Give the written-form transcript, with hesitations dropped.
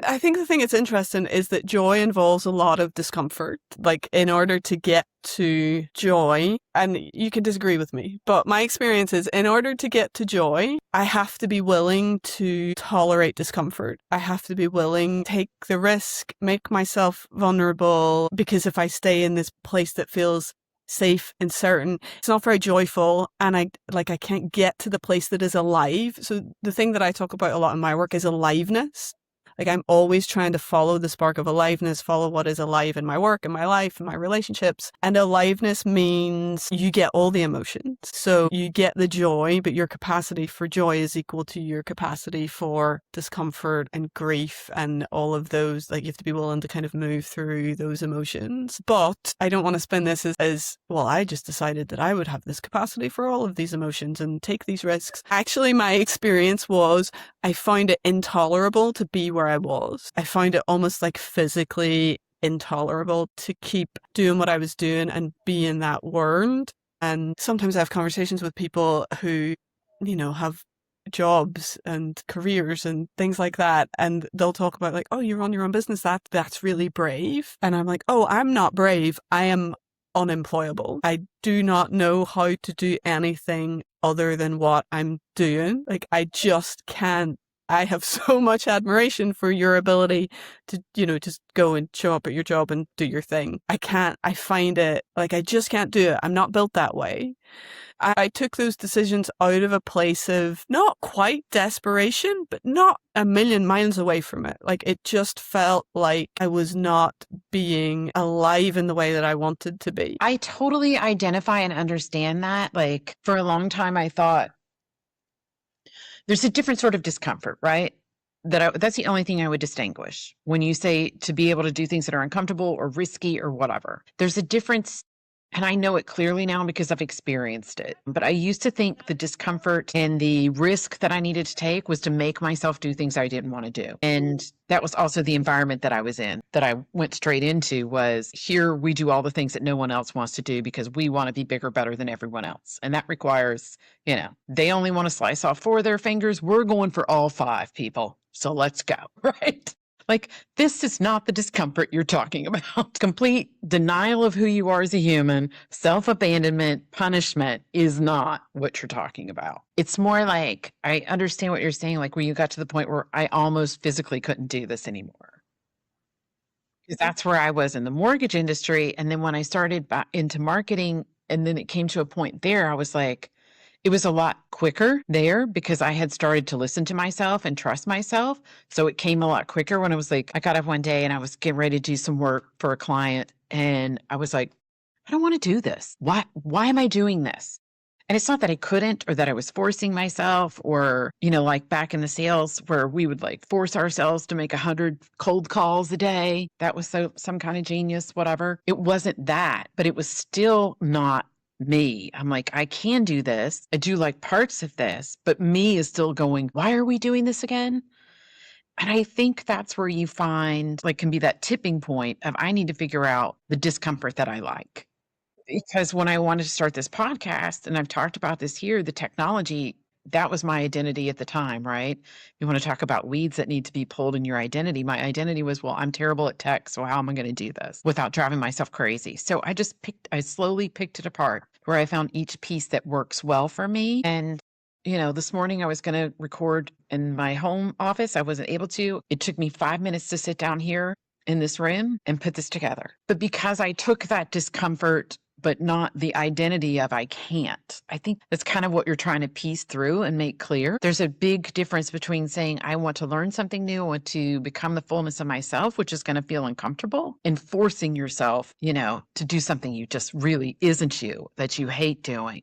I think the thing that's interesting is that joy involves a lot of discomfort. Like, in order to get to joy, and you can disagree with me, but my experience is in order to get to joy, I have to be willing to tolerate discomfort. I have to be willing to take the risk, make myself vulnerable, because if I stay in this place that feels safe and certain, it's not very joyful, and I can't get to the place that is alive. So the thing that I talk about a lot in my work is aliveness. Like, I'm always trying to follow the spark of aliveness, follow what is alive in my work, in my life, in my relationships. And aliveness means you get all the emotions. So you get the joy, but your capacity for joy is equal to your capacity for discomfort and grief and all of those. Like, you have to be willing to kind of move through those emotions. But I don't want to spin this as, well, I just decided that I would have this capacity for all of these emotions and take these risks. Actually, my experience was I found it intolerable to be where I was. I found it almost like physically intolerable to keep doing what I was doing and be in that world. And sometimes I have conversations with people who, have jobs and careers and things like that. And they'll talk about like, oh, you run your own business. That's really brave. And I'm like, oh, I'm not brave. I am unemployable. I do not know how to do anything other than what I'm doing. Like, I just can't. I have so much admiration for your ability to, just go and show up at your job and do your thing. I find it like I just can't do it. I'm not built that way. I took those decisions out of a place of not quite desperation, but not a million miles away from it. Like, it just felt like I was not being alive in the way that I wanted to be. I totally identify and understand that. Like, for a long time, I thought there's a different sort of discomfort, right? That's the only thing I would distinguish. When you say to be able to do things that are uncomfortable or risky or whatever, there's a difference. And I know it clearly now because I've experienced it. But I used to think the discomfort and the risk that I needed to take was to make myself do things I didn't want to do. And that was also the environment that I was in, that I went straight into. Was here we do all the things that no one else wants to do because we want to be bigger, better than everyone else. And that requires, they only want to slice off 4 of their fingers. We're going for all 5, people. So let's go, right? Like, this is not the discomfort you're talking about. Complete denial of who you are as a human, self-abandonment, punishment is not what you're talking about. It's more like, I understand what you're saying, like when you got to the point where I almost physically couldn't do this anymore. Because that's where I was in the mortgage industry. And then when I started into marketing, and then it came to a point there, I was like, it was a lot quicker there because I had started to listen to myself and trust myself. So it came a lot quicker when I was like, I got up one day and I was getting ready to do some work for a client. And I was like, I don't want to do this. Why am I doing this? And it's not that I couldn't or that I was forcing myself or, like back in the sales where we would like force ourselves to make 100 cold calls a day. That was some kind of genius, whatever. It wasn't that, but it was still not me. I'm like, I can do this. I do like parts of this, but me is still going, why are we doing this again? And I think that's where you find like can be that tipping point of I need to figure out the discomfort that I like. Because when I wanted to start this podcast, and I've talked about this here, the technology, that was my identity at the time, right? You want to talk about weeds that need to be pulled in your identity. My identity was, well, I'm terrible at tech, so how am I going to do this without driving myself crazy? So I slowly picked it apart where I found each piece that works well for me. And, this morning I was going to record in my home office. I wasn't able to. It took me 5 minutes to sit down here in this room and put this together. But because I took that discomfort but not the identity of I can't. I think that's kind of what you're trying to piece through and make clear. There's a big difference between saying I want to learn something new, I want to become the fullness of myself, which is going to feel uncomfortable, and forcing yourself, to do something you just really isn't you, that you hate doing.